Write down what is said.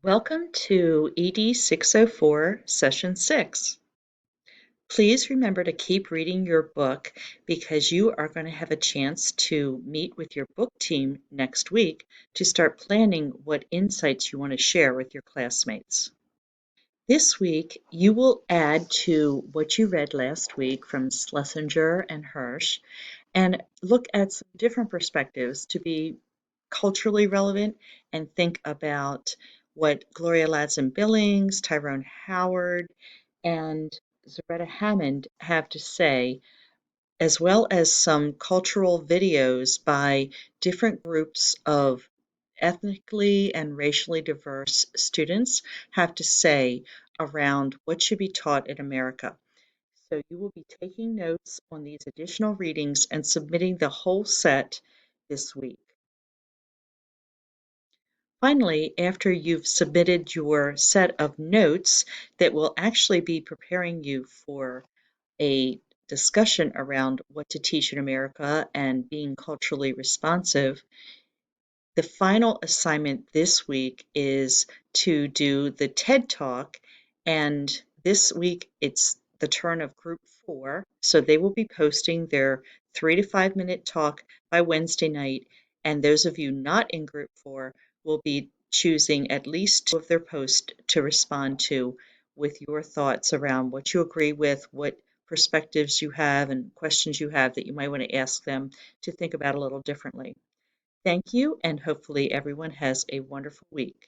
Welcome to ED 604, Session 6. Please remember to keep reading your book because you are going to have a chance to meet with your book team next week to start planning what insights you want to share with your classmates. This week, you will add to what you read last week from Schlesinger and Hirsch and look at some different perspectives to be culturally relevant and think about what Gloria Ladson-Billings, Tyrone Howard, and Zaretta Hammond have to say, as well as some cultural videos by different groups of ethnically and racially diverse students have to say around what should be taught in America. So you will be taking notes on these additional readings and submitting the whole set this week. Finally, after you've submitted your set of notes that will actually be preparing you for a discussion around what to teach in America and being culturally responsive, the final assignment this week is to do the TED Talk, and this week it's the turn of Group 4, so they will be posting their 3 to 5 minute talk by Wednesday night, and those of you not in Group 4 will be choosing at least 2 of their posts to respond to with your thoughts around what you agree with, what perspectives you have, and questions you have that you might want to ask them to think about a little differently. Thank you, and hopefully everyone has a wonderful week.